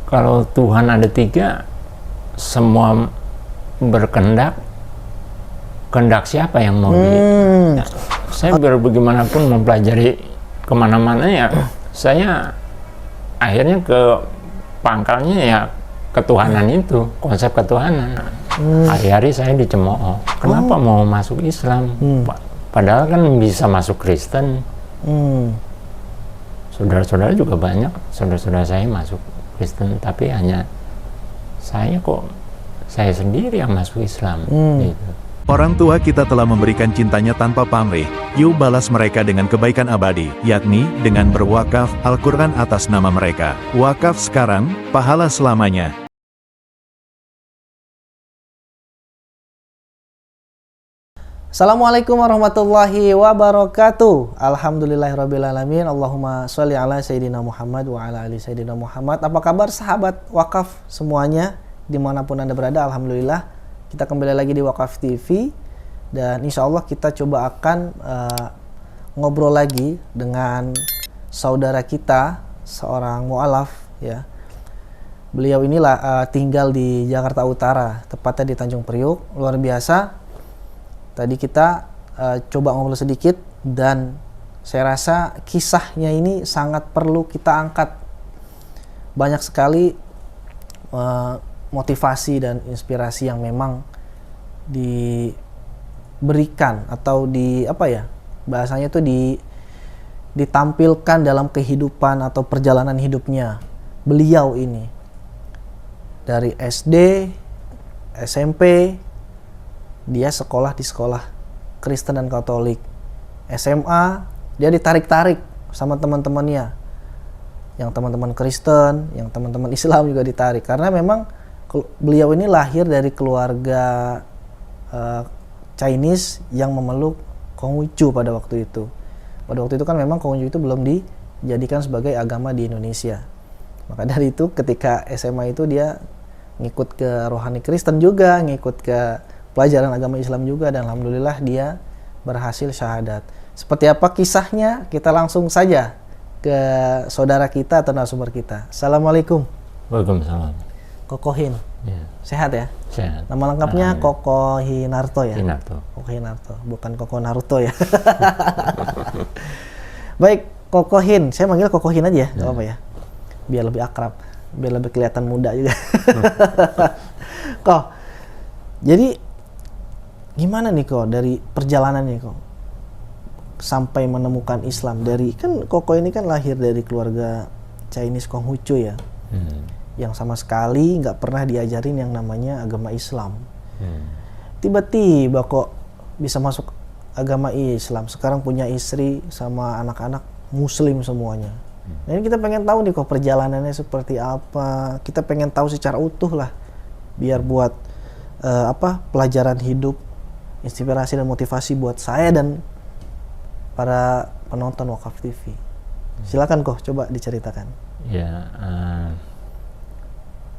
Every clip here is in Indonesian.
kalau Tuhan ada 3, semua berkehendak, kehendak siapa yang mau ya, saya biar bagaimanapun mempelajari kemana-mana ya, saya akhirnya ke pangkalnya ya ketuhanan itu, konsep ketuhanan. Hari-hari saya dicemooh, kenapa mau masuk Islam? Padahal kan bisa masuk Kristen. Saudara-saudara juga banyak, saudara-saudara saya masuk Kristen, tapi hanya saya sendiri yang masuk Islam. Gitu. Orang tua kita telah memberikan cintanya tanpa pamrih, yuk balas mereka dengan kebaikan abadi, yakni dengan berwakaf Al-Quran atas nama mereka. Wakaf sekarang, pahala selamanya. Assalamualaikum warahmatullahi wabarakatuh. Alhamdulillahirrabbilalamin. Allahumma sholli ala Sayyidina Muhammad wa ala ali Sayyidina Muhammad. Apa kabar sahabat wakaf semuanya dimanapun Anda berada? Alhamdulillah kita kembali lagi di Wakaf TV. Dan insya Allah kita coba akan ngobrol lagi dengan saudara kita, seorang mu'alaf ya. Beliau inilah tinggal di Jakarta Utara, tepatnya di Tanjung Priuk. Luar biasa. Tadi kita coba ngobrol sedikit dan saya rasa kisahnya ini sangat perlu kita angkat. Banyak sekali motivasi dan inspirasi yang memang diberikan atau bahasanya itu ditampilkan dalam kehidupan atau perjalanan hidupnya beliau ini. Dari SD, SMP, dia sekolah di sekolah Kristen dan Katolik. SMA, dia ditarik-tarik sama teman-temannya. Yang teman-teman Kristen, yang teman-teman Islam juga ditarik. Karena memang beliau ini lahir dari keluarga Chinese yang memeluk Konghucu pada waktu itu. Pada waktu itu kan memang Konghucu itu belum dijadikan sebagai agama di Indonesia. Maka dari itu ketika SMA itu dia ngikut ke rohani Kristen juga, ngikut ke pelajaran agama Islam juga, dan alhamdulillah dia berhasil syahadat. Seperti apa kisahnya? Kita langsung saja ke saudara kita atau narasumber kita. Assalamualaikum. Waalaikumsalam. Koko Hin. Ya. Sehat ya? Sehat. Nama lengkapnya Koko Hinarto ya? Hinarto. Koko Hinarto, bukan Koko Naruto ya. Baik, Koko Hin. Saya manggil Koko Hin aja ya, nggak apa-apa ya. Biar lebih akrab, biar lebih kelihatan muda juga. Kok, jadi gimana nih kok dari perjalanannya kok sampai menemukan Islam? Dari kan Koko ini kan lahir dari keluarga Chinese Konghucu ya, yang sama sekali nggak pernah diajarin yang namanya agama Islam. Tiba-tiba kok bisa masuk agama Islam, sekarang punya istri sama anak-anak Muslim semuanya. Nah ini kita pengen tahu nih kok perjalanannya seperti apa. Kita pengen tahu secara utuh lah, biar buat pelajaran hidup, inspirasi dan motivasi buat saya dan para penonton Wakaf TV. Silakan kok, coba diceritakan. Ya,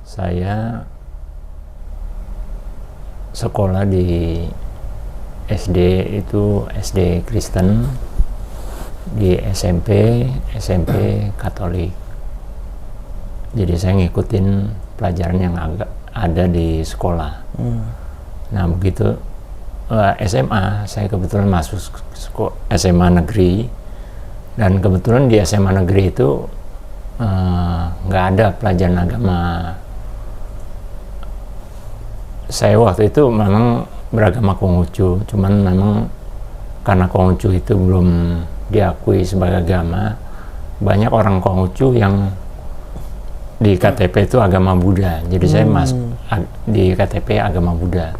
saya sekolah di SD itu SD Kristen, di SMP Katolik. Jadi saya ngikutin pelajaran yang ada di sekolah. Nah begitu SMA, saya kebetulan masuk SMA negeri, dan kebetulan di SMA negeri itu nggak ada pelajaran agama. Saya waktu itu memang beragama Konghucu, cuman memang karena Konghucu itu belum diakui sebagai agama, banyak orang Konghucu yang di KTP itu agama Buddha. Jadi saya masuk di KTP agama Buddha.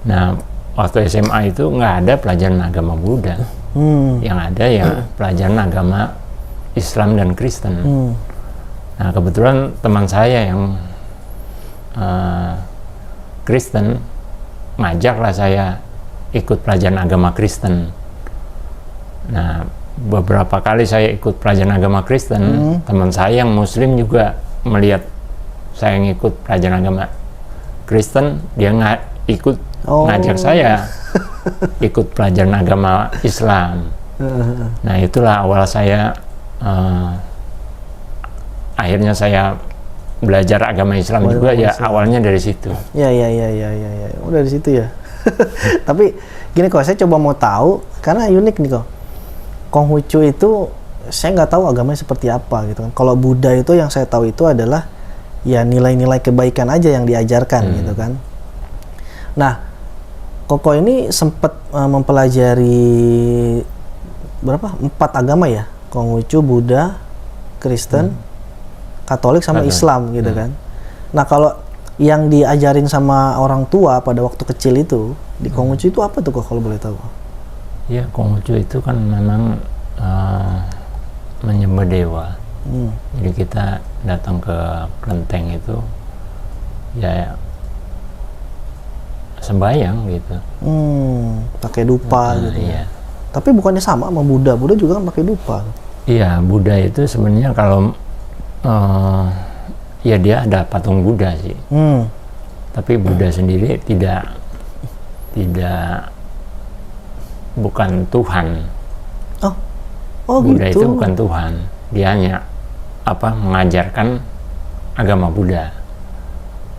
Nah waktu SMA itu nggak ada pelajaran agama Buddha, yang ada ya pelajaran agama Islam dan Kristen. Nah kebetulan teman saya yang Kristen ngajaklah saya ikut pelajaran agama Kristen. Nah beberapa kali saya ikut pelajaran agama Kristen, teman saya yang Muslim juga melihat saya ngikut pelajaran agama Kristen, dia ikut ngajak saya ikut pelajaran agama Islam. Nah itulah awal saya akhirnya saya belajar agama Islam juga ya awalnya dari situ. Ya. Udah di situ ya. Tapi gini kok, saya coba mau tahu karena unik nih kok. Konghucu itu saya nggak tahu agamanya seperti apa gitu kan. Kalau Buddha itu yang saya tahu itu adalah ya nilai-nilai kebaikan aja yang diajarkan gitu kan. Nah, Koko ini sempat mempelajari berapa? 4 agama ya? Konghucu, Buddha, Kristen, Katolik sama Islam gitu kan. Nah, kalau yang diajarin sama orang tua pada waktu kecil itu di Konghucu itu apa tuh kok kalau boleh tahu? Ya, Konghucu itu kan memang menyembah dewa. Jadi kita datang ke kelenteng itu ya sembahyang gitu. Pakai dupa gitu. Iya. Tapi bukannya sama Buddha? Buddha juga kan pakai dupa. Iya, Buddha itu sebenarnya kalau ya dia ada patung Buddha sih. Tapi Buddha sendiri tidak bukan Tuhan. Oh Buddha gitu. itu bukan Tuhan. Dia hanya mengajarkan agama Buddha.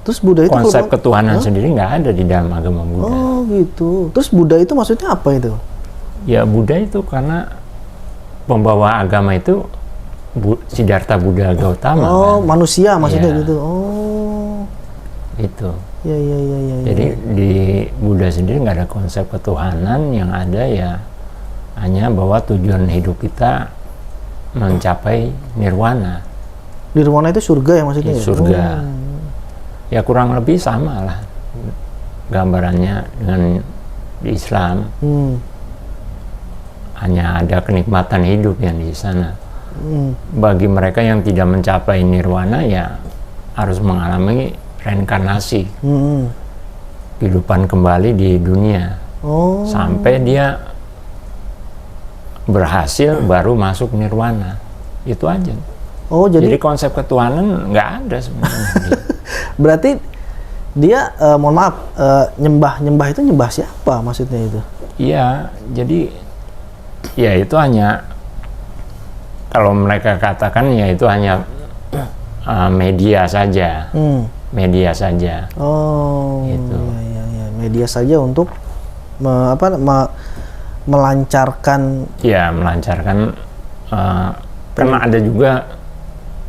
Terus Buddha itu konsep ketuhanan sendiri nggak ada di dalam agama Buddha. Oh gitu. Terus Buddha itu maksudnya apa itu? Ya Buddha itu karena pembawa agama itu Siddhartha Buddha Gautama. Oh, kan? Manusia maksudnya Ya. gitu. Oh. Itu. Ya. Jadi di Buddha sendiri nggak ada konsep ketuhanan, yang ada ya hanya bahwa tujuan hidup kita mencapai nirwana. Nirwana itu surga ya maksudnya? Ya, surga. Ya kurang lebih sama lah gambarannya dengan di Islam. Hanya ada kenikmatan hidup yang di sana. Bagi mereka yang tidak mencapai nirwana ya harus mengalami reinkarnasi, kehidupan kembali di dunia, sampai dia berhasil baru masuk nirwana. Itu aja. Oh jadi konsep ketuhanan nggak ada sebenarnya. Berarti dia mohon maaf nyembah itu nyembah siapa maksudnya itu? Iya, jadi ya itu hanya kalau mereka katakan ya itu hanya media saja. Media saja. Oh, gitu. Ya. Media saja untuk melancarkan. Ya, melancarkan. Karena ada juga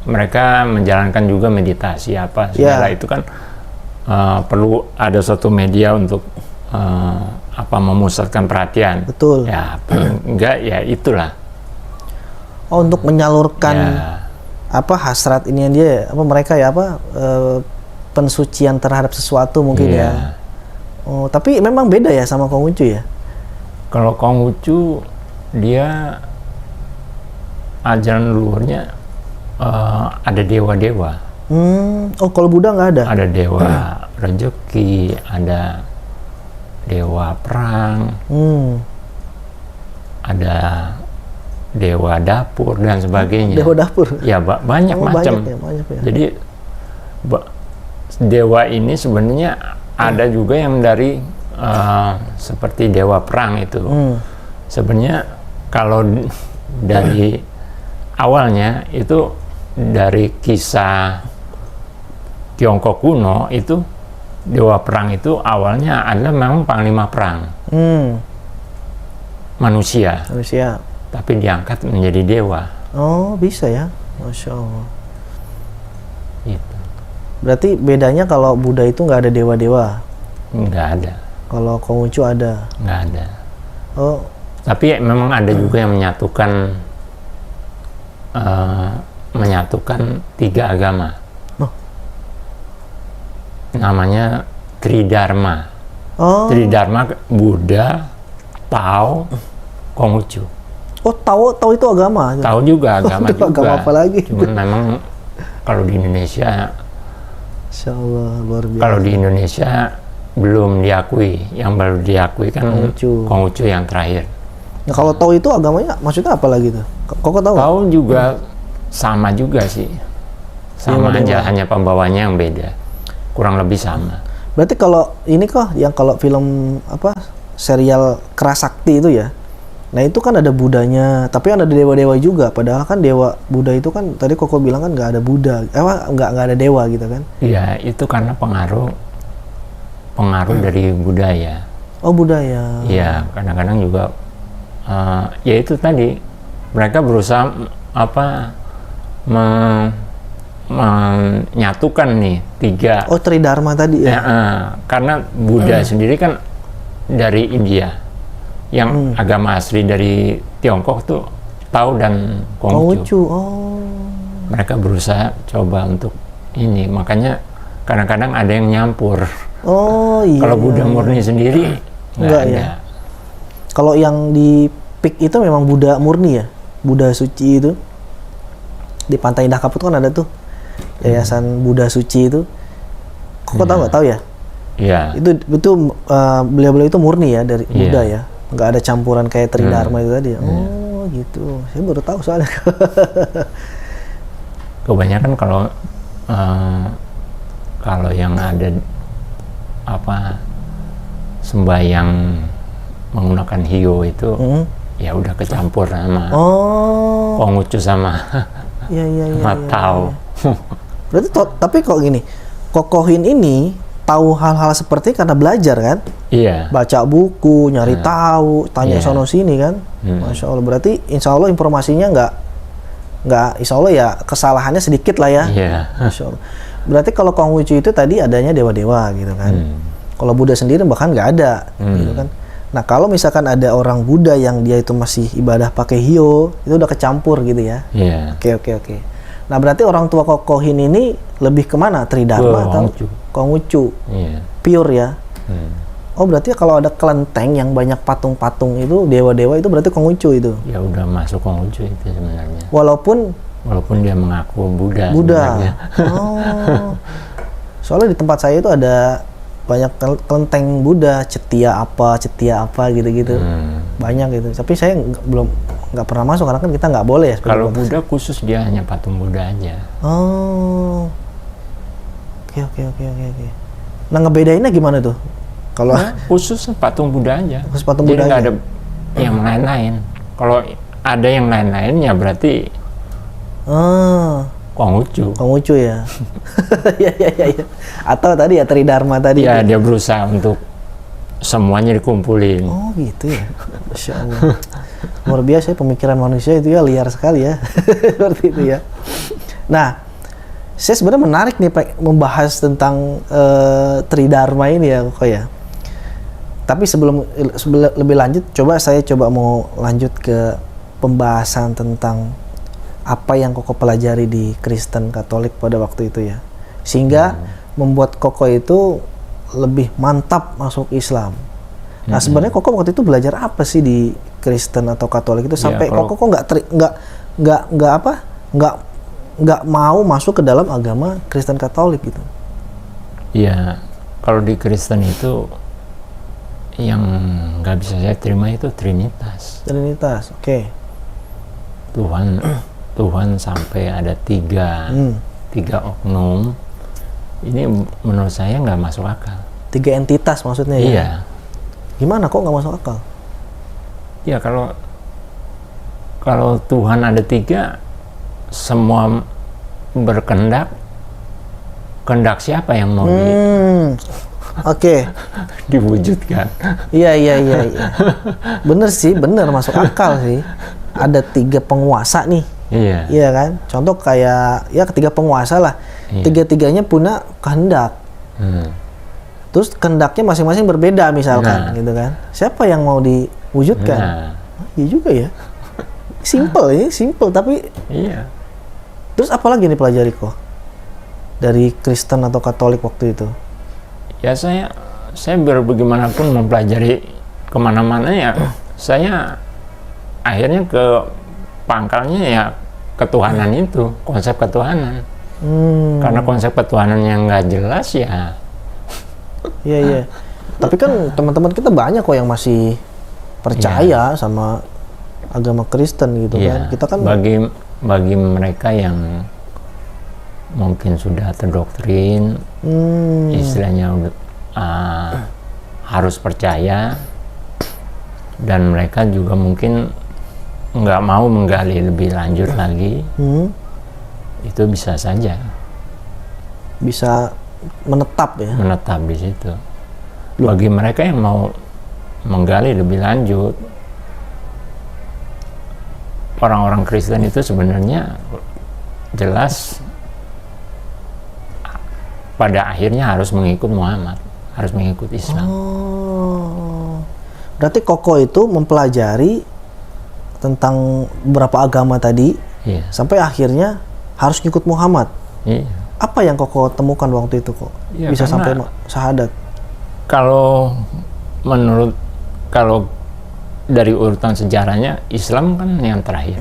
mereka menjalankan juga meditasi segala itu kan perlu ada suatu media untuk memusatkan perhatian. Betul. Ya, enggak ya itulah. Oh, untuk menyalurkan hasrat ini dia mereka ya pensucian terhadap sesuatu mungkin ya. Oh, tapi memang beda ya sama Konghucu ya? Kalau Konghucu dia ajaran luhurnya ada dewa-dewa. Oh, kalau Buddha nggak ada? Ada dewa rezeki, ada dewa perang, ada dewa dapur dan sebagainya. Dewa dapur? Ya banyak macam. Banyak ya. Jadi dewa ini sebenarnya ada juga yang dari seperti dewa perang itu. Sebenarnya kalau dari awalnya itu dari kisah Tiongkok kuno itu dewa perang itu awalnya adalah memang panglima perang. Manusia. Tapi diangkat menjadi dewa. Oh, bisa ya? Masya Allah. Gitu. Berarti bedanya kalau Buddha itu nggak ada dewa-dewa? Nggak ada. Kalau Konghucu ada? Nggak ada. Oh. Tapi memang ada juga yang menyatukan 3 agama. Namanya Tridharma. Tridharma Buddha, Tao, Konghucu. Oh, Tao itu agama? Tao juga agama juga. Agama apa lagi? Cuman memang kalau di Indonesia, Insya Allah luar biasa. Kalau di Indonesia belum diakui, yang baru diakui kan Konghucu yang terakhir. Nah, kalau Tao itu agamanya maksudnya apa lagi tuh? Kok tahu? Tao juga sama juga sih, sama aja, hanya pembawanya yang beda, kurang lebih sama. Berarti kalau ini yang kalau film serial Kerasakti itu ya, Nah itu kan ada Budanya, tapi ada dewa-dewa juga. Padahal kan dewa Buddha itu kan tadi Koko bilang kan nggak ada Buddha, nggak ada dewa gitu kan? Iya, itu karena pengaruh dari budaya. Oh budaya. Iya, kadang-kadang juga ya itu tadi mereka berusaha menyatukan nih tiga. Oh Tridharma tadi ya? Karena Buddha sendiri kan dari India. Yang agama asli dari Tiongkok tuh Tao dan Konghucu. Oh. Mereka berusaha coba untuk ini, makanya kadang-kadang ada yang nyampur. Oh iya. Kalau Buddha murni sendiri nggak ada. Ya. Kalau yang di Peak itu memang Buddha murni ya, Buddha suci itu. Di Pantai Indah Kapuk itu kan ada tuh yayasan Buddha suci itu. Kok tahu nggak tahu ya? Iya. Itu beliau-beliau itu murni ya dari Buddha ya. Nggak ada campuran kayak Tridharma itu tadi. Oh gitu, saya baru tahu soalnya. Kebanyakan kalau yang ada sembahyang menggunakan hiyo itu ya udah kecampur sama Konghucu sama Tao. Berarti tapi kok gini, Kokohin ini tahu hal-hal seperti karena belajar kan? Iya. Baca buku, nyari tahu, tanya sono sini kan? Masya Allah. Berarti insya Allah informasinya nggak insya Allah ya kesalahannya sedikit lah ya. Iya. Masya Allah. Berarti kalau Konghucu itu tadi adanya dewa-dewa gitu kan? Kalau Buddha sendiri bahkan nggak ada gitu kan? Nah kalau misalkan ada orang Buddha yang dia itu masih ibadah pakai hiyo, itu udah kecampur gitu ya? Iya. Oke. Nah berarti orang tua Kokohin ini lebih kemana? Tridharma atau Konghucu? Iya. Pure ya? Oh berarti kalau ada kelenteng yang banyak patung-patung itu dewa-dewa itu berarti Konghucu itu? Ya udah masuk Konghucu itu sebenarnya. Walaupun dia mengaku Buddha. Sebenarnya. Oh. Soalnya di tempat saya itu ada banyak kelenteng Buddha, cetia apa gitu-gitu. Banyak gitu. Tapi saya nggak pernah masuk karena kan kita nggak boleh ya. Kalau Buddha khusus dia hanya patung Buddha aja. Oh. Oke. Nah ngebedainnya gimana tuh? Kalau khusus patung Buddha aja. Khusus patung Jadi Buddha nggak aja. ada yang lain-lain. Kalau ada yang lain-lain ya berarti Konghucu ya. Iya. Atau tadi ya Tridharma tadi. Ya dia berusaha untuk semuanya dikumpulin. Oh gitu ya. Masya Allah. Luar biasa pemikiran manusia itu ya, liar sekali ya. Seperti itu ya. Nah, saya sebenarnya menarik nih membahas tentang Tridharma ini ya kok ya. Tapi sebelum lebih lanjut, saya coba mau lanjut ke pembahasan tentang apa yang Koko pelajari di Kristen Katolik pada waktu itu ya. Sehingga membuat Koko itu lebih mantap masuk Islam. Nah, sebenarnya Koko waktu itu belajar apa sih di Kristen atau Katolik itu sampai Koko nggak mau masuk ke dalam agama Kristen Katolik gitu? Iya, kalau di Kristen itu yang nggak bisa saya terima itu Trinitas. Trinitas, oke. Tuhan sampai ada tiga oknum. Ini menurut saya nggak masuk akal. 3 entitas maksudnya ya? Iya. Gimana kok nggak masuk akal? Ya kalau Tuhan ada 3, semua berkehendak, kehendak siapa yang mau diwujudkan? Iya. Bener masuk akal sih. Ada 3 penguasa nih. Iya kan? Contoh kayak ya ketiga penguasa lah. Iya. 3-tiganya punya kehendak. Terus kehendaknya masing-masing berbeda misalkan, gitu kan? Siapa yang mau diwujudkan? Iya juga ya. Simple tapi. Iya. Terus apa lagi nih pelajari kok dari Kristen atau Katolik waktu itu? Ya saya biar bagaimanapun mempelajari kemana-mana ya, saya akhirnya ke pangkalnya ya ketuhanan itu, konsep ketuhanan. Karena konsep ketuhanan yang nggak jelas ya. Iya. Tapi kan teman-teman kita banyak kok yang masih percaya sama agama Kristen gitu kan. Kita kan bagi mereka yang mungkin sudah terdoktrin, istilahnya harus percaya. dan mereka juga mungkin nggak mau menggali lebih lanjut lagi, itu bisa saja bisa menetap ya. menetap di situ. Bagi mereka yang mau menggali lebih lanjut, orang-orang Kristen itu sebenarnya jelas pada akhirnya harus mengikut Muhammad, harus mengikut Islam. Oh, berarti Koko itu mempelajari tentang beberapa agama tadi, Iya. sampai akhirnya harus ngikut Muhammad. Iya. Apa yang Koko temukan waktu itu kok Ya, bisa sampai karena syahadat? Kalau dari urutan sejarahnya, Islam kan yang terakhir.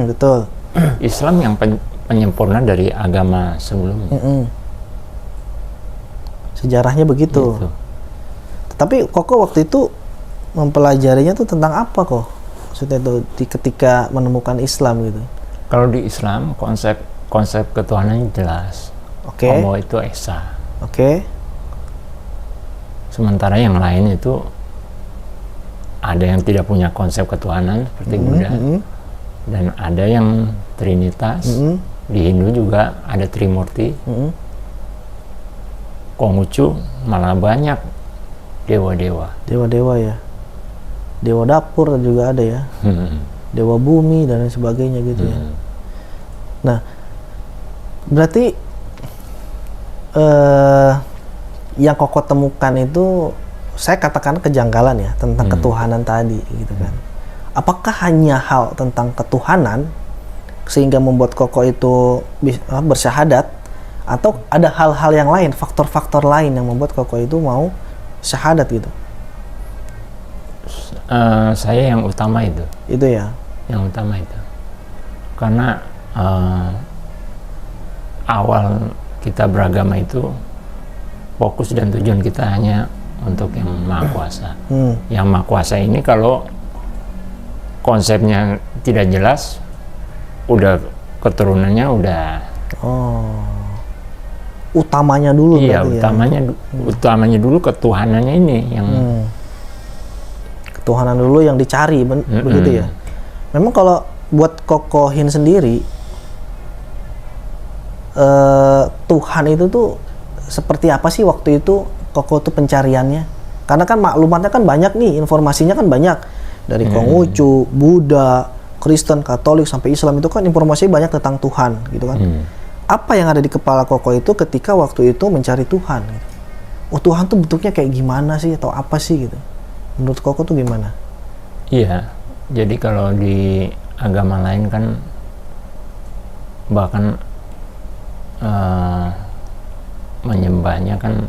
Betul. Islam yang penyempurna dari agama sebelumnya. Sejarahnya begitu. Gitu. Tapi Koko waktu itu mempelajarinya tuh tentang apa kok? Maksudnya tuh ketika menemukan Islam gitu. Kalau di Islam konsep ketuhanan jelas. Oke. Allah itu esa. Oke. Sementara yang lain itu ada yang tidak punya konsep ketuhanan seperti Buddha, dan ada yang Trinitas. Di Hindu juga ada Trimurti. Konghucu malah banyak dewa-dewa. Dewa-dewa ya. Dewa dapur juga ada ya. Dewa bumi dan lain sebagainya gitu ya. Nah, berarti yang Koko temukan itu, saya katakan kejanggalan ya tentang ketuhanan tadi gitu kan. Apakah hanya hal tentang ketuhanan sehingga membuat Koko itu bersyahadat, atau ada hal-hal yang lain, faktor-faktor lain yang membuat Koko itu mau syahadat gitu? Saya yang utama itu. Itu ya. Yang utama itu. Karena awal kita beragama itu fokus dan tujuan kita hanya untuk yang Maha Kuasa. Yang Maha Kuasa ini kalau konsepnya tidak jelas, udah keturunannya udah. Utamanya dulu. Iya, utamanya dulu ketuhanannya ini yang. Ketuhanan dulu yang dicari, begitu ya. Memang kalau buat Kokohin sendiri, Tuhan itu tuh seperti apa sih waktu itu Koko tuh pencariannya? Karena kan maklumatnya kan banyak nih, informasinya kan banyak. Dari Konghucu, Buddha, Kristen, Katolik, sampai Islam itu kan informasinya banyak tentang Tuhan gitu kan. Apa yang ada di kepala Koko itu ketika waktu itu mencari Tuhan? Gitu. Oh, Tuhan tuh bentuknya kayak gimana sih, atau apa sih gitu? Menurut Koko tuh gimana? Iya, jadi kalau di agama lain kan bahkan menyembahnya kan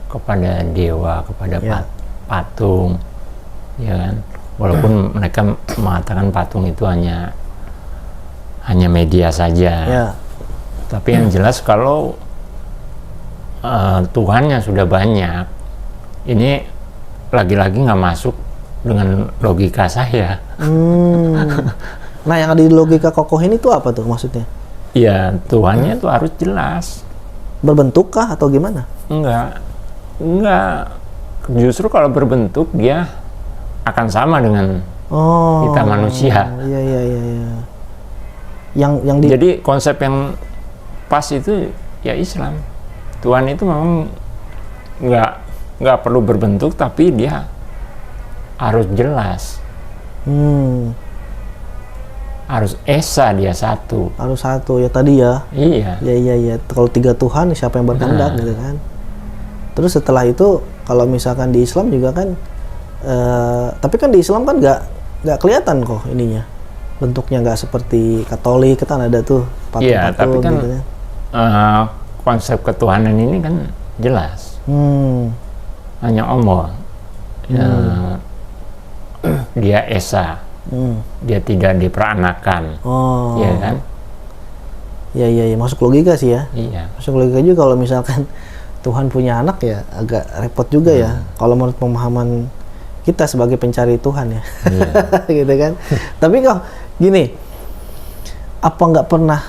kepada dewa, kepada patung, ya kan. Walaupun mereka mengatakan patung itu hanya media saja, tapi yang jelas kalau Tuhannya sudah banyak, ini lagi-lagi nggak masuk dengan logika saya. Nah, yang ada di logika Kokohin itu apa tuh maksudnya? Iya, Tuhannya itu harus jelas. Berbentukkah atau gimana? Enggak. Justru kalau berbentuk dia akan sama dengan kita manusia. Iya. Jadi konsep yang pas itu ya Islam. Tuhan itu memang nggak perlu berbentuk, tapi dia harus jelas. Harus esa, dia satu. Harus satu ya tadi ya. Iya. Iya. Kalau tiga Tuhan, siapa yang berkehendak gitu kan. Terus setelah itu kalau misalkan di Islam juga kan, tapi kan di Islam kan nggak kelihatan kok ininya, bentuknya nggak seperti Katolik kan ada tuh patung-patung. Iya, tapi kan gitu kan. Konsep ketuhanan ini kan jelas. Hanya Allah. Dia esa. Dia tidak diperanakan. Iya kan? Iya, masuk logika sih ya. Iya. Masuk logika juga kalau misalkan Tuhan punya anak ya agak repot juga ya. Kalau menurut pemahaman kita sebagai pencari Tuhan ya. Gitu kan. Tapi kok gini, apa nggak pernah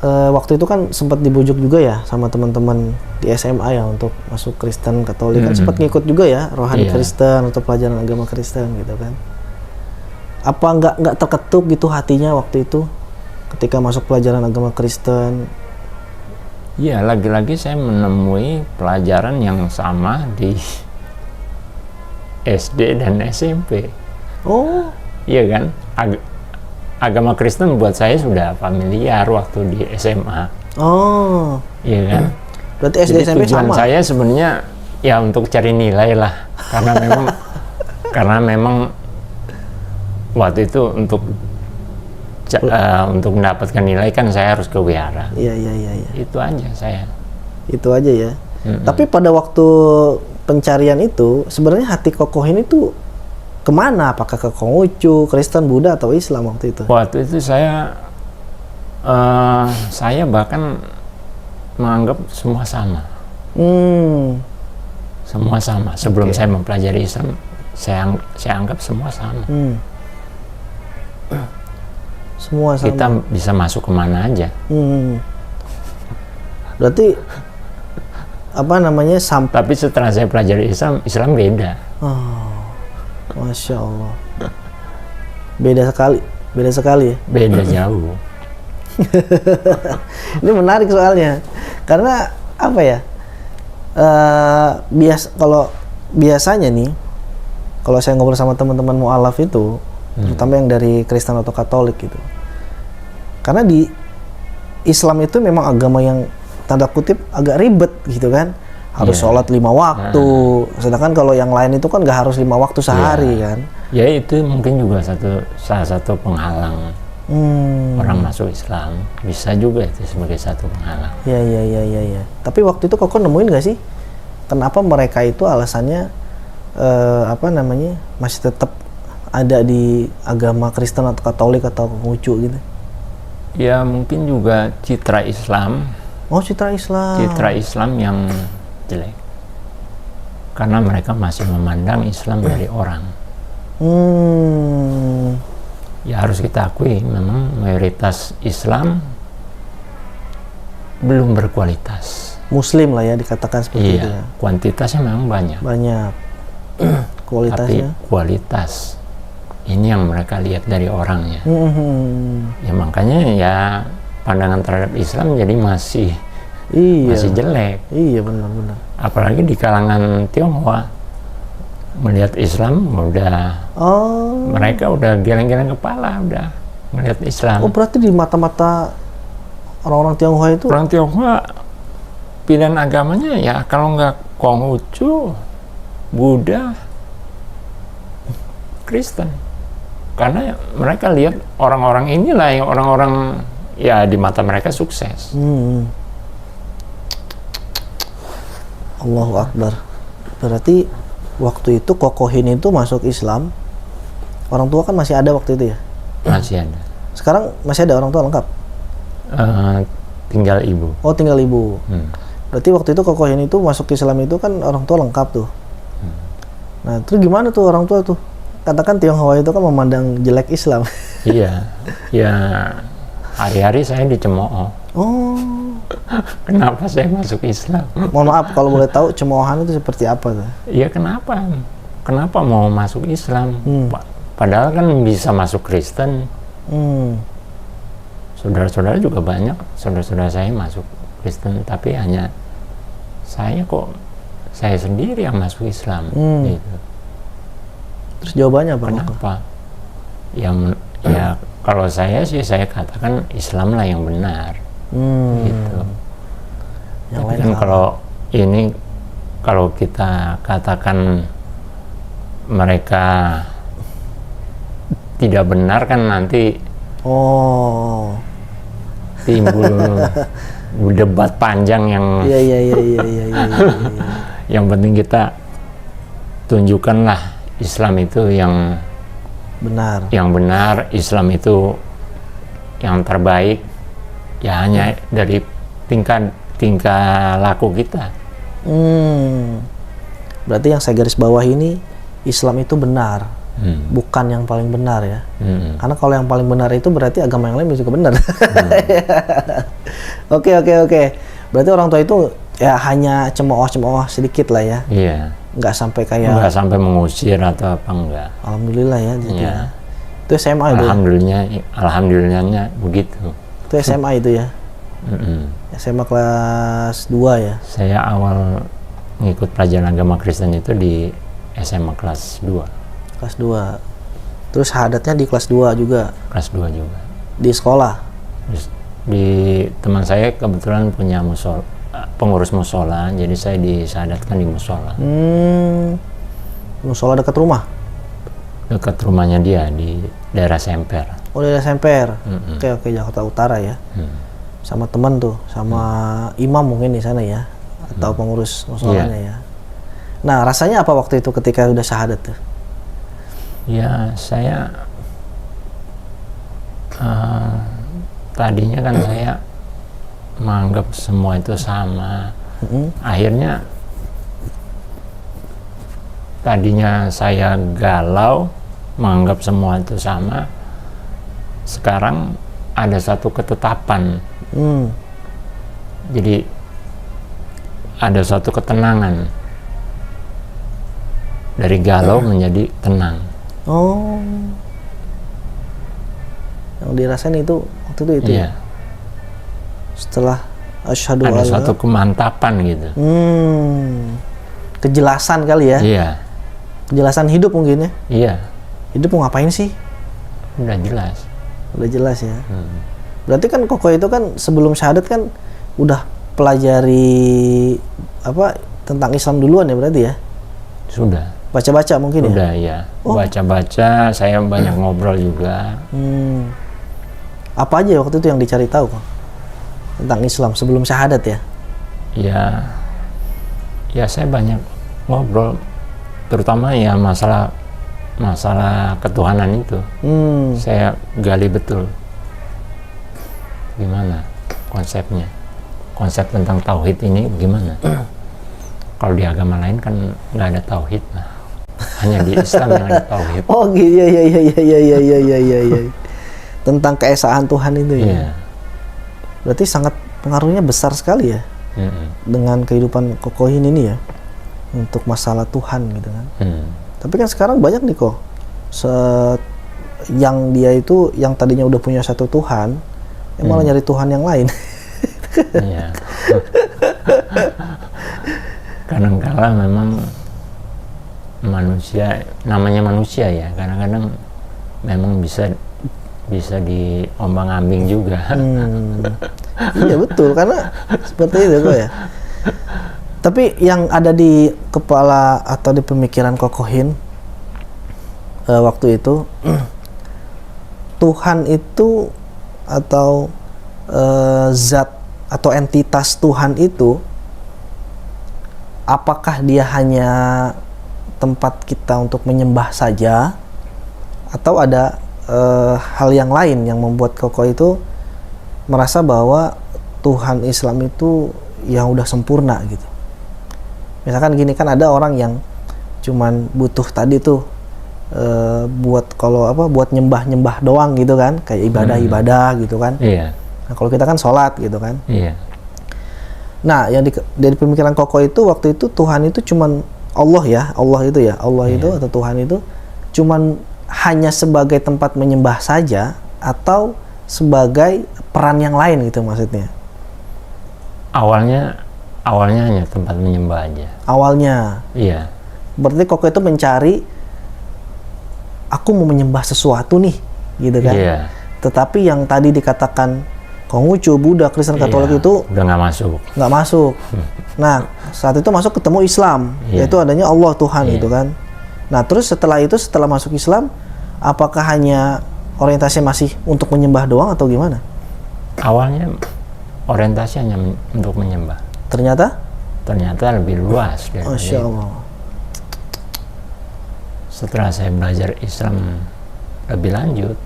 waktu itu kan sempat dibujuk juga ya sama teman-teman di SMA ya untuk masuk Kristen Katolik, kan sempat ngikut juga ya rohani Kristen atau pelajaran agama Kristen gitu kan. Apa nggak terketuk gitu hatinya waktu itu ketika masuk pelajaran agama Kristen? Iya, lagi-lagi saya menemui pelajaran yang sama di SD dan SMP. Oh, Iya kan? Agama Kristen buat saya sudah familiar waktu di SMA. oh, Iya kan? berarti SD Jadi SMP tujuan sama. saya sebenarnya ya untuk cari nilai lah. Karena memang waktu itu untuk mendapatkan nilai kan saya harus ke wihara. Iya. Itu aja saya. Itu aja ya. Tapi pada waktu pencarian itu sebenarnya hati Kokoh ini tuh kemana? Apakah ke Konghucu, Kristen, Buddha atau Islam waktu itu? Waktu itu saya bahkan menganggap semua sama. Semua sama. Sebelum saya mempelajari Islam, saya anggap semua sama. Semua sama. Kita bisa masuk kemana aja. Berarti apa namanya Tapi setelah saya pelajari Islam beda. Masya Allah. Beda sekali ya. Beda jauh. Ini menarik soalnya karena apa ya? Kalau biasanya nih, kalau saya ngobrol sama teman-teman mu'alaf itu, terutama yang dari Kristen atau Katolik gitu, karena di Islam itu memang agama yang tanda kutip agak ribet gitu kan, harus sholat 5 waktu, sedangkan kalau yang lain itu kan nggak harus 5 waktu sehari kan. Ya itu mungkin juga salah satu penghalang orang masuk Islam, bisa juga itu sebagai satu penghalang. Ya. Tapi waktu itu Koko nemuin nggak sih kenapa mereka itu alasannya masih tetap ada di agama Kristen atau Katolik atau Konghucu gitu? Ya mungkin juga citra Islam. Oh, citra Islam. Citra Islam yang jelek. Karena mereka masih memandang Islam dari orang. Ya harus kita akui memang mayoritas Islam belum berkualitas. Muslim lah ya dikatakan seperti itu Iya, ya. kuantitasnya memang banyak. Kualitasnya. Tapi kualitas ini yang mereka lihat dari orangnya. Ya makanya ya pandangan terhadap Islam jadi masih jelek. Iya, benar. Apalagi di kalangan Tionghoa melihat Islam mereka udah geleng-geleng kepala udah melihat Islam. Oh, berarti di mata-mata orang-orang Tionghoa itu Orang Tionghoa pilihan agamanya ya kalau nggak Konghucu, Buddha, Kristen. Karena mereka lihat orang-orang inilah yang orang-orang ya di mata mereka sukses. Allahu Akbar. Berarti waktu itu Kokohin itu masuk Islam, orang tua kan masih ada waktu itu ya? Masih ada. Sekarang masih ada orang tua lengkap? Tinggal ibu. Oh, tinggal ibu. Berarti waktu itu Kokohin itu masuk Islam itu kan orang tua lengkap tuh. Nah, terus gimana tuh orang tua tuh? Katakan Tionghoa itu kan memandang jelek Islam. Iya, ya hari-hari saya dicemooh. Oh, Kenapa saya masuk Islam? mohon maaf kalau boleh tahu cemoohan itu seperti apa tuh? Iya kenapa? Kenapa mau masuk Islam? Padahal kan bisa masuk Kristen. Saudara-saudara juga banyak, saudara-saudara saya masuk Kristen, tapi hanya saya sendiri yang masuk Islam. Gitu. Terus jawabannya apa? Kenapa? Ya kalau saya sih saya katakan Islam lah yang benar. Gitu. Yang Tapi lain kan salah. kalau kita katakan mereka tidak benar kan nanti timbul debat panjang yang Iya. yang penting kita tunjukkanlah Islam itu yang benar, Islam itu yang terbaik, ya hanya dari tingkah laku kita. Berarti yang saya garis bawah ini Islam itu benar. bukan yang paling benar ya. Karena kalau yang paling benar itu berarti agama yang lain juga benar. Oke. Berarti orang tua itu ya hanya cemooh sedikit lah ya. Iya. Nggak sampai kayak. Nggak sampai mengusir atau apa, enggak. Alhamdulillah ya. Jadi Iya. Itu SMA itu. Alhamdulillahnya begitu. Itu SMA itu ya. SMA kelas 2 ya. Saya awal ngikut pelajaran agama Kristen itu di SMA kelas 2. Kelas 2. Terus syahadatnya di kelas 2 juga. Kelas 2 juga. Di sekolah. Terus di teman saya kebetulan punya pengurus musola, jadi saya disyahadatkan di musola. Musola dekat rumah. Dekat rumahnya dia di daerah Semper. Oh, daerah Semper. Oke, Jakarta Utara ya. Sama teman tuh, sama imam mungkin di sana ya, atau pengurus musolanya ya. Nah, rasanya apa waktu itu ketika udah syahadat tuh? Ya, saya tadinya kan saya menganggap semua itu sama. Akhirnya tadinya saya galau, menganggap semua itu sama. Sekarang ada satu ketetapan. Jadi ada suatu ketenangan. Dari galau menjadi tenang. Oh. Yang dirasain itu waktu itu Iya. ya? Setelah asyhadu Ada alla. suatu kemantapan gitu. Kejelasan kali ya? Iya. Kejelasan hidup mungkin ya? Iya. Hidup mau ngapain sih? Udah jelas. Udah jelas ya. Berarti kan Koko itu kan sebelum syahadat kan udah pelajari apa tentang Islam duluan ya berarti ya? Sudah. Baca-baca mungkin ya? Udah ya. Baca-baca, saya banyak ngobrol juga. Apa aja waktu itu yang dicari tahu kok tentang Islam sebelum syahadat ya? Ya saya banyak ngobrol, terutama ya masalah ketuhanan itu. Saya gali betul gimana konsepnya, konsep tentang tauhid ini gimana. Kalau di agama lain kan nggak ada tauhid, nah hanya di Islam yang ada tauhid. Oh gitu ya. Tentang keesaan Tuhan itu ya. Iya. Berarti sangat pengaruhnya besar sekali ya dengan kehidupan Kokohin ini ya untuk masalah Tuhan gitu kan. Tapi kan sekarang banyak nih kok yang dia itu yang tadinya udah punya satu Tuhan, yang malah nyari Tuhan yang lain. Iya. Kadang-kala memang manusia, namanya manusia ya, kadang-kadang memang bisa diombang-ambing juga. Iya betul, karena seperti itu kok ya. Tapi yang ada di kepala atau di pemikiran Kokohin waktu itu, Tuhan itu atau zat atau entitas Tuhan itu, apakah dia hanya tempat kita untuk menyembah saja, atau ada hal yang lain yang membuat Koko itu merasa bahwa Tuhan Islam itu yang udah sempurna gitu. Misalkan gini, kan ada orang yang cuman butuh tadi tuh buat nyembah doang gitu kan, kayak ibadah gitu kan. Iya. Nah, kalau kita kan sholat gitu kan. Iya. Nah, yang dari pemikiran Koko itu waktu itu Tuhan itu cuman Allah ya, Allah itu atau Tuhan itu cuman hanya sebagai tempat menyembah saja atau sebagai peran yang lain gitu maksudnya. Awalnya hanya tempat menyembah aja. Awalnya. Iya. Berarti Koko itu mencari, aku mau menyembah sesuatu nih, gitu kan. Iya. Tetapi yang tadi dikatakan Konghucu, Buddha, Kristen, Katolik itu udah nggak masuk. Nah, saat itu masuk ketemu Islam, yaitu adanya Allah Tuhan gitu kan. Nah, terus setelah masuk Islam, apakah hanya orientasinya masih untuk menyembah doang atau gimana? Awalnya orientasi hanya untuk menyembah. Ternyata lebih luas dari Masya Allah. Setelah saya belajar Islam lebih lanjut,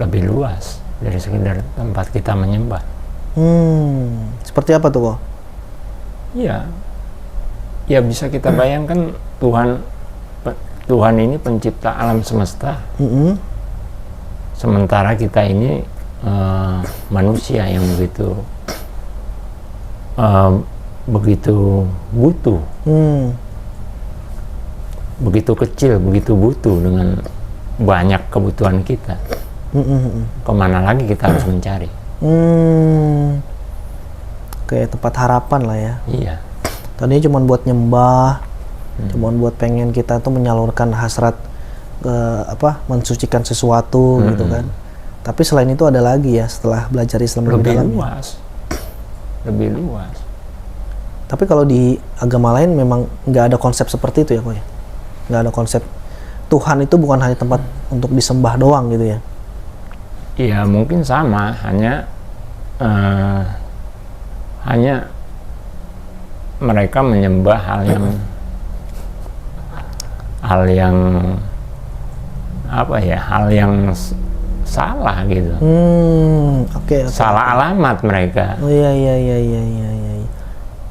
lebih luas dari sekedar tempat kita menyembah. Seperti apa tuh kok? Ya bisa kita bayangkan Tuhan Tuhan ini pencipta alam semesta, sementara kita ini manusia yang begitu butuh, begitu kecil, begitu butuh dengan banyak kebutuhan kita. Kemana lagi kita harus mencari? Kayak tempat harapan lah ya. Iya. Tadinya cuma buat nyembah, cuma buat pengen kita tuh menyalurkan hasrat ke mensucikan sesuatu gitu kan. Tapi selain itu ada lagi ya, setelah belajar Islam lebih dalam. Lebih luas. Tapi kalau di agama lain memang nggak ada konsep seperti itu ya, Ko ya? Nggak ada konsep Tuhan itu bukan hanya tempat untuk disembah doang gitu ya? Iya, mungkin sama, hanya mereka menyembah hal yang salah gitu. Oke. Salah alamat mereka. Oh iya.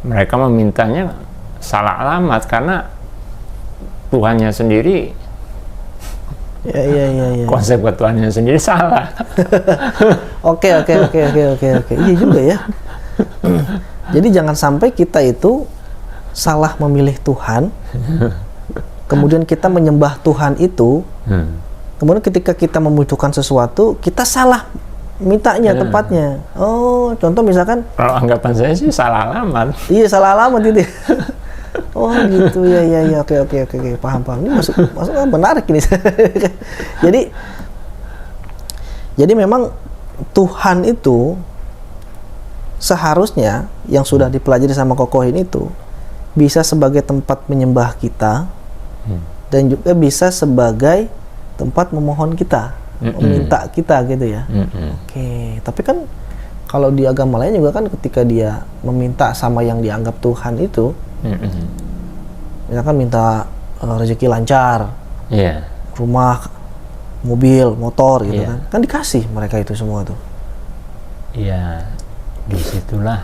Mereka memintanya salah alamat karena Tuhannya sendiri. Iya. Konsep Tuhannya sendiri salah. Oke. Iya juga ya. Jadi jangan sampai kita itu salah memilih Tuhan, kemudian kita menyembah Tuhan itu, kemudian ketika kita membutuhkan sesuatu, kita salah mintanya tempatnya. Oh, contoh misalkan. Kalau anggapan saya sih salah alamat. Iya, salah alamat itu. Oh gitu ya. Oke. Paham. Ini masuk menarik ini. Jadi memang Tuhan itu seharusnya yang sudah dipelajari sama Kokohin itu bisa sebagai tempat menyembah kita dan juga bisa sebagai tempat memohon kita, meminta kita gitu ya. Oke, tapi kan kalau di agama lain juga kan ketika dia meminta sama yang dianggap Tuhan itu, misalkan minta rezeki lancar, rumah, mobil, motor gitu kan dikasih mereka itu semua tuh. Iya, disitulah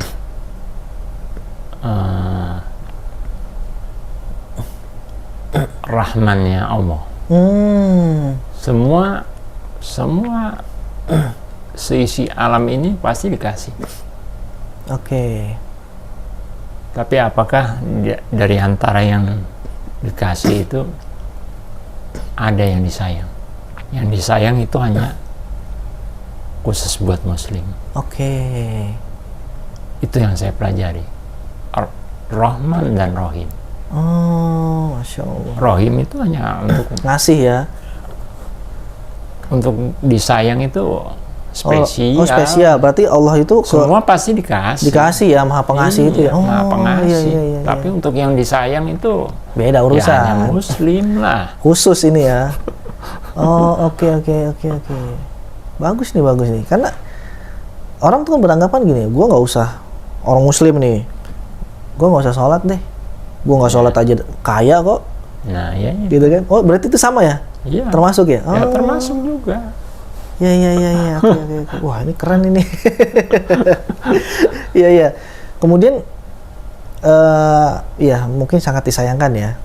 rahmannya Allah. Semua seisi alam ini pasti dikasih. Oke. Tapi apakah dari antara yang dikasih itu ada yang disayang? Yang disayang itu hanya khusus buat Muslim. Oke. Itu yang saya pelajari. Rahman dan Rahim. Oh, Masya Allah. Rahim itu hanya untuk ngasih ya. Untuk disayang itu spesial. Oh, spesial. Berarti Allah itu semua pasti dikasih. Dikasih ya, Maha Pengasih itu ya. Maha Pengasih. Iya. Tapi untuk yang disayang itu beda urusan. Ya hanya Muslim lah. Khusus ini ya. Oh, oke. Bagus nih. Karena orang tuh kan beranggapan gini, gue nggak usah orang Muslim nih, gue nggak usah sholat deh, gue nggak sholat aja kaya kok. Nah, iya. Gitu kan? Oh, berarti itu sama ya? Iya. Termasuk ya? Ya, termasuk juga. Iya. Oke. Wah, ini keren ini. Iya. Kemudian, ya mungkin sangat disayangkan ya,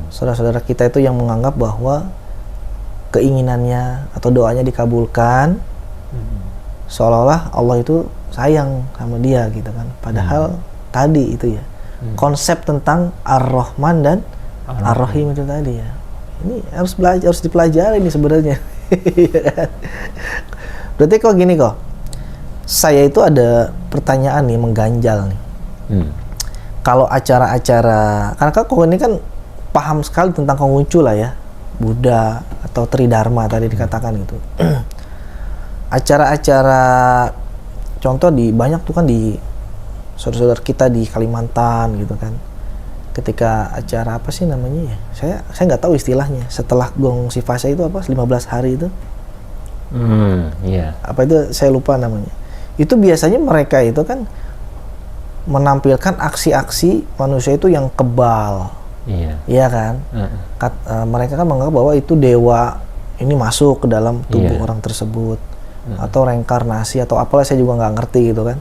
saudara-saudara kita itu yang menganggap bahwa keinginannya atau doanya dikabulkan, seolah-olah Allah itu sayang sama dia gitu kan. Padahal tadi itu ya, konsep tentang Ar-Rahman dan Ar-Rahim itu tadi ya. Ini harus dipelajari nih sebenarnya. Berarti kok gini kok, saya itu ada pertanyaan nih mengganjal nih. Kalau acara-acara, karena kok ini kan paham sekali tentang Konghucu lah ya, Buddha atau Tridharma tadi dikatakan gitu. Acara-acara contoh di banyak tuh kan di saudara-saudara kita di Kalimantan gitu kan. Ketika acara apa sih namanya ya? Saya nggak tahu istilahnya. Setelah gong sifasa itu apa? 15 hari itu. Iya. Apa itu saya lupa namanya. Itu biasanya mereka itu kan menampilkan aksi-aksi manusia itu yang kebal. Iya kan? Mereka kan menganggap bahwa itu dewa ini masuk ke dalam tubuh orang tersebut, atau reinkarnasi atau apalah, saya juga nggak ngerti gitu kan.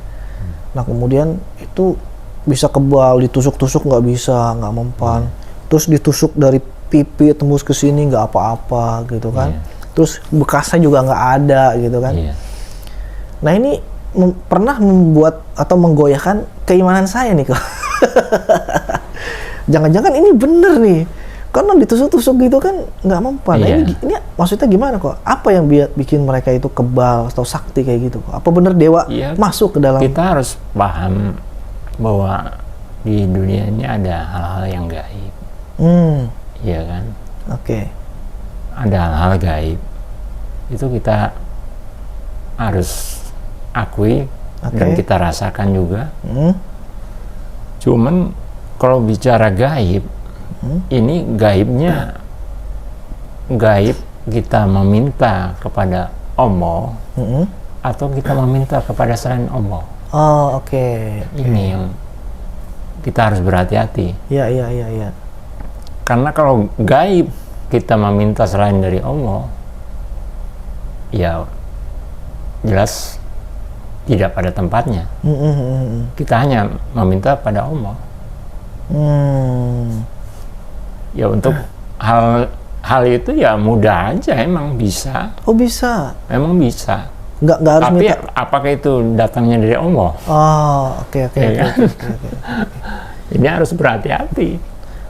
Nah kemudian itu bisa kebal, ditusuk-tusuk nggak bisa, nggak mempan, terus ditusuk dari pipi tembus ke sini nggak apa-apa gitu kan. Iya. Terus bekasnya juga nggak ada gitu kan. Iya. Nah ini pernah membuat atau menggoyahkan keimanan saya nih kok. Jangan-jangan ini bener nih. Karena ditusuk-tusuk gitu kan nggak mempan. Nah, Iya. ini maksudnya gimana kok? Apa yang bikin mereka itu kebal atau sakti kayak gitu? Apa bener dewa Iya. masuk ke dalam? Kita harus paham bahwa di dunia ini ada hal-hal yang gaib, iya kan? Oke. Ada hal-hal gaib. Itu kita harus akui dan kita rasakan juga. Cuman kalau bicara gaib, ini gaibnya gaib kita meminta kepada Allah atau kita meminta kepada selain Allah. Oh, oke. Ini yang kita harus berhati-hati. Iya. Karena kalau gaib kita meminta selain dari Allah, ya jelas tidak pada tempatnya. Kita hanya meminta pada Allah. Ya untuk hal itu ya mudah aja, emang bisa. Oh bisa. Emang bisa. Nggak harus Tapi minta. apakah itu datangnya dari Allah? Oh, oke. Ya kan? Ini harus berhati-hati.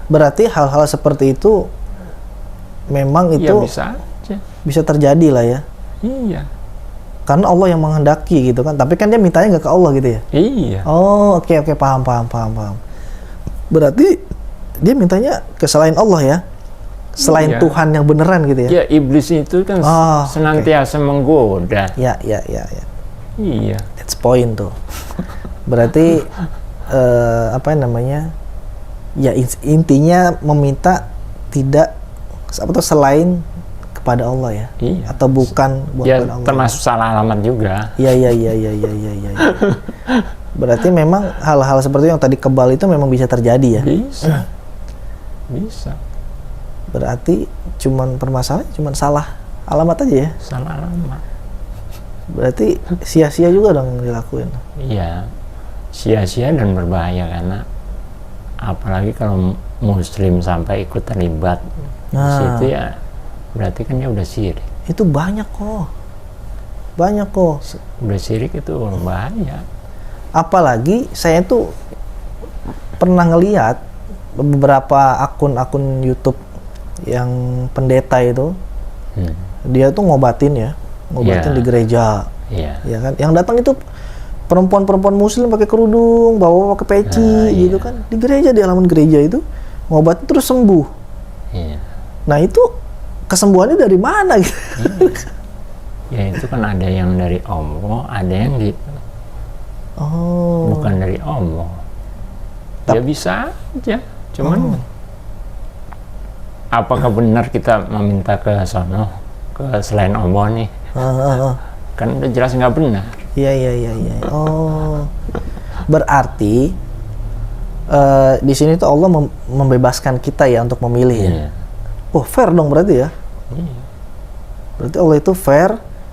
Berarti hal-hal seperti itu memang itu Iya bisa aja. bisa terjadi lah ya. Iya. Karena Allah yang menghendaki gitu kan. Tapi kan dia mintanya nggak ke Allah gitu ya. Iya. Oh, oke, paham. Berarti dia mintanya ke selain Allah ya. Selain Iya. Tuhan yang beneran gitu ya. Ya iblis itu kan senantiasa menggoda. Ya. Iya. That's point tuh. Berarti apa namanya? Ya intinya meminta tidak atau selain kepada Allah ya. Iya. Atau bukan Ya kepada Allah. termasuk salah alamat juga. Iya. Berarti memang hal-hal seperti yang tadi kebal itu memang bisa terjadi ya. Bisa. Berarti permasalahan cuman salah alamat aja ya. Salah alamat. Berarti sia-sia juga dong yang dilakuin. Iya. Sia-sia dan berbahaya, karena apalagi kalau muslim sampai ikut terlibat di situ, ya berarti kan dia udah syirik. Itu banyak kok. Udah syirik itu bahaya. Apalagi saya tuh pernah ngelihat beberapa akun-akun YouTube yang pendeta itu, dia tuh ngobatin di gereja, Iya. ya kan? Yang datang itu perempuan-perempuan muslim pakai kerudung, bawa pakai peci, gitu kan? Di gereja, di halaman gereja itu ngobatin terus sembuh. Iya. Nah itu kesembuhannya dari mana gitu? Ya itu kan ada yang dari Allah, ada yang bukan dari Allah. Ya bisa aja, cuman apakah benar kita meminta ke sono, ke selain Allah nih? Kan udah jelas nggak benar. Iya. Oh, berarti di sini tuh Allah membebaskan kita ya untuk memilih ya. Iya. Oh, fair dong berarti ya. Iya. Berarti Allah itu fair.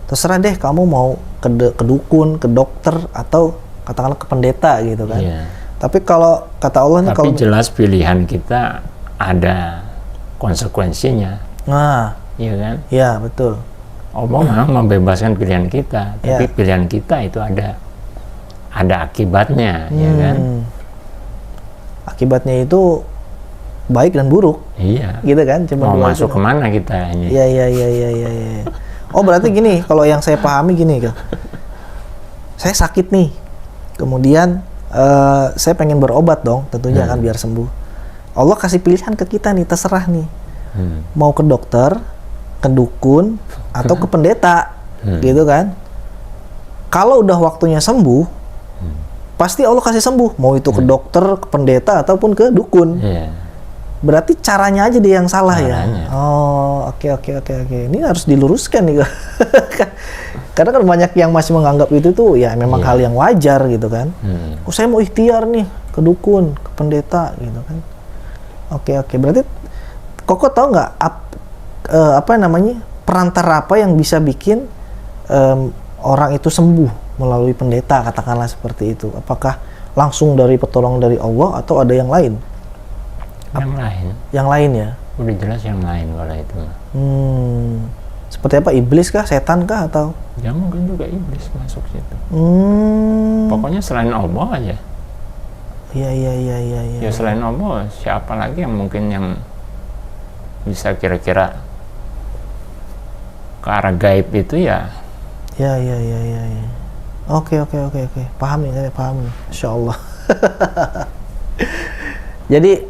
Terserah deh kamu mau ke dukun, ke dokter, atau katakanlah ke pendeta gitu kan. Iya. Tapi kalau kata Allah nih, Tapi kalau jelas pilihan kita ada konsekuensinya, nah, iya kan? ya betul. Allah memang membebaskan pilihan kita, tapi Ya. pilihan kita itu ada akibatnya, ya kan? Akibatnya itu baik dan buruk, Iya. gitu kan? Cuma Mau dua masuk aja. kemana kita ini? Iya. Oh, berarti gini, kalau yang saya pahami gini, Kak. Saya sakit nih. Kemudian saya pengen berobat dong, tentunya kan biar sembuh. Allah kasih pilihan ke kita nih, terserah nih. Mau ke dokter, ke dukun, atau ke pendeta, gitu kan. Kalau udah waktunya sembuh, pasti Allah kasih sembuh. Mau itu ke dokter, ke pendeta, ataupun ke dukun. Iya. Berarti caranya aja dia yang salah Caranya. ya. Oh, oke. Ini harus diluruskan nih. Karena kan banyak yang masih menganggap itu tuh ya memang hal yang wajar gitu kan. Oh, saya mau ikhtiar nih ke dukun, ke pendeta gitu kan. Oke. Berarti Koko tahu nggak apa namanya perantara apa yang bisa bikin orang itu sembuh melalui pendeta, katakanlah seperti itu? Apakah langsung dari pertolongan dari Allah atau ada yang lain? Yang lain. Yang lain ya. Udah jelas yang lain kalau itu mah. Seperti apa, iblis kah, setan kah, atau? Ya mungkin juga iblis masuk situ. Pokoknya selain Allah aja. Iya. Ya selain Allah, siapa lagi yang mungkin yang bisa kira-kira ke arah gaib itu ya? Ya. Oke. Paham nih, saya paham nih. Insya Allah. Jadi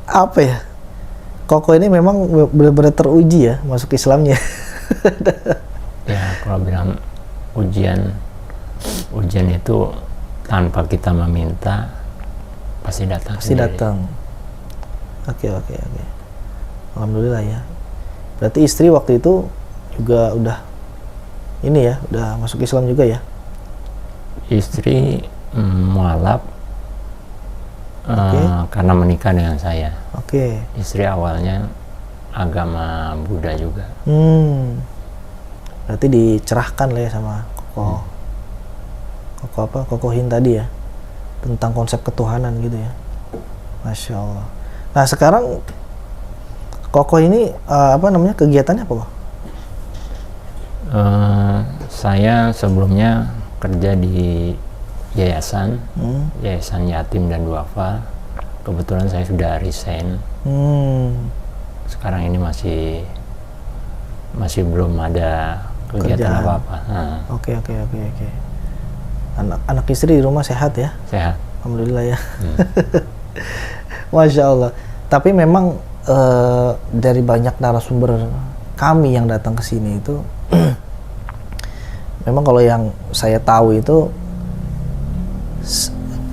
apa ya? Koko ini memang benar-benar teruji ya masuk Islamnya. Ya kalau bilang ujian itu tanpa kita meminta pasti datang. Pasti datang. Oke. Alhamdulillah ya. Berarti istri waktu itu juga udah ini ya, udah masuk Islam juga ya? Istri mualaf karena menikah dengan saya. Oke. Istri awalnya agama Buddha juga. Berarti dicerahkan lah ya sama Kokohin tadi ya, tentang konsep ketuhanan gitu ya. Masya Allah. Nah sekarang Koko ini kegiatannya apa, Kok? Saya sebelumnya kerja di yayasan yatim dan duafa. Kebetulan saya sudah resign. Sekarang ini masih belum ada kegiatan apa-apa. Oke. Anak istri di rumah sehat ya? Sehat. Alhamdulillah ya. Masya Allah. Tapi memang dari banyak narasumber kami yang datang ke sini itu memang kalau yang saya tahu itu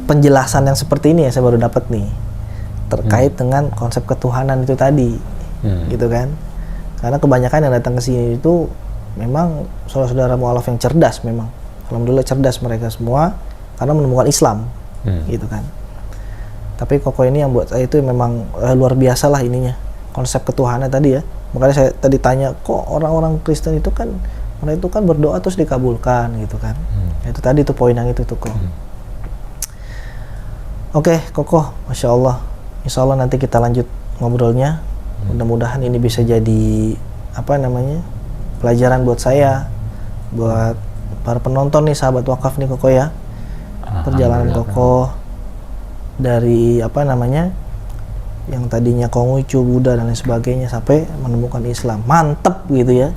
penjelasan yang seperti ini ya saya baru dapat nih terkait dengan konsep ketuhanan itu tadi, gitu kan? Karena kebanyakan yang datang ke sini itu memang saudara-saudara mualaf yang cerdas, memang alhamdulillah cerdas mereka semua karena menemukan Islam, gitu kan? Tapi Koko ini yang buat saya itu memang luar biasa lah ininya konsep ketuhanan tadi ya. Makanya saya tadi tanya, kok orang-orang Kristen itu kan mereka itu kan berdoa terus dikabulkan gitu kan? Itu tadi tuh poin yang itu tuh kok. Oke, Koko, Masya Allah. Insya Allah nanti kita lanjut ngobrolnya. Mudah-mudahan ini bisa jadi pelajaran buat saya, buat para penonton nih, sahabat wakaf nih Koko ya. Perjalanan Koko dari yang tadinya Konghucu, Buddha dan lain sebagainya sampai menemukan Islam. Mantep gitu ya.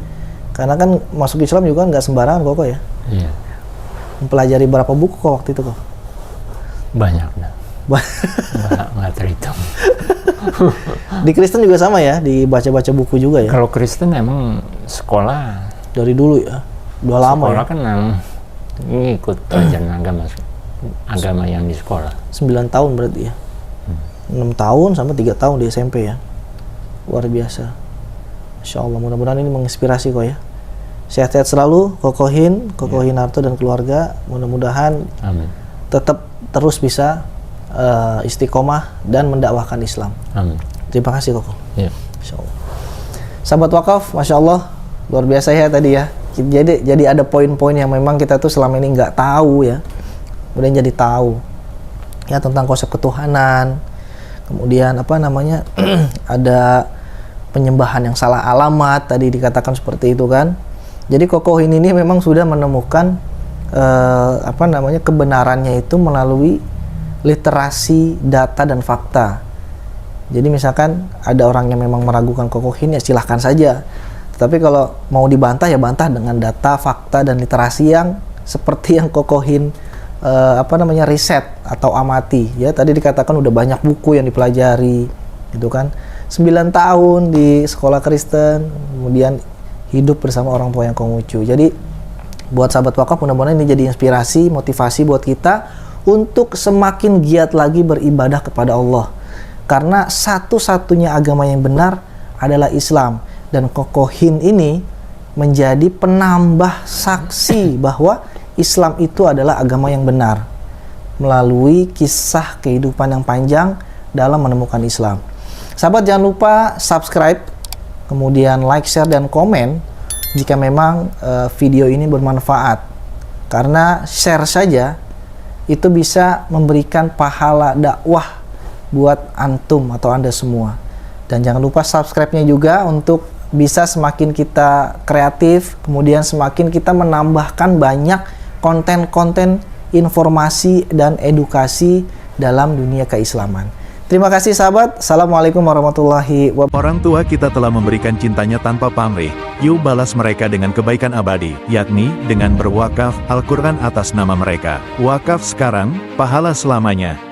Karena kan masuk Islam juga nggak sembarangan Koko ya. Iya. Mempelajari berapa buku kok waktu itu kok? Banyak dah. Nggak terhitung. Di Kristen juga sama ya, dibaca-baca buku juga ya? Kalau Kristen emang sekolah dari dulu ya? Udah lama ya? Sekolah kan ngikut pelajaran agama yang di sekolah. 9 tahun berarti ya? 6 tahun sama 3 tahun di SMP ya? Luar biasa. Insya Allah, mudah-mudahan ini menginspirasi kok ya. Sehat-sehat selalu, Kokohin Harto dan keluarga. Mudah-mudahan tetap terus bisa istiqomah dan mendakwahkan Islam. Amin. Terima kasih Koko. Ya. Insya Allah. Sahabat wakaf, Masya Allah, luar biasa ya tadi ya. Jadi ada poin-poin yang memang kita tuh selama ini nggak tahu ya. Kemudian jadi tahu ya tentang konsep ketuhanan. Kemudian ada penyembahan yang salah alamat tadi dikatakan seperti itu kan. Jadi Kokohin ini memang sudah menemukan kebenarannya itu melalui literasi data dan fakta. Jadi misalkan ada orang yang memang meragukan Kokohin ya silahkan saja. Tapi kalau mau dibantah ya bantah dengan data, fakta dan literasi yang seperti yang Kokohin riset atau amati ya. Tadi dikatakan udah banyak buku yang dipelajari gitu kan. 9 tahun di sekolah Kristen, kemudian hidup bersama orang tua yang Konghucu. Jadi buat sahabat wakaf mudah-mudahan ini jadi inspirasi, motivasi buat kita untuk semakin giat lagi beribadah kepada Allah. Karena satu-satunya agama yang benar adalah Islam. Dan Kokohin ini menjadi penambah saksi bahwa Islam itu adalah agama yang benar melalui kisah kehidupan yang panjang dalam menemukan Islam. Sahabat jangan lupa subscribe, kemudian like, share, dan komen jika memang video ini bermanfaat. Karena share saja itu bisa memberikan pahala dakwah buat antum atau Anda semua. Dan jangan lupa subscribe-nya juga untuk bisa semakin kita kreatif, kemudian semakin kita menambahkan banyak konten-konten informasi dan edukasi dalam dunia keislaman. Terima kasih sahabat. Assalamualaikum warahmatullahi wabarakatuh. Orang tua kita telah memberikan cintanya tanpa pamrih, yuk balas mereka dengan kebaikan abadi, yakni dengan berwakaf Al-Quran atas nama mereka. Wakaf sekarang, pahala selamanya.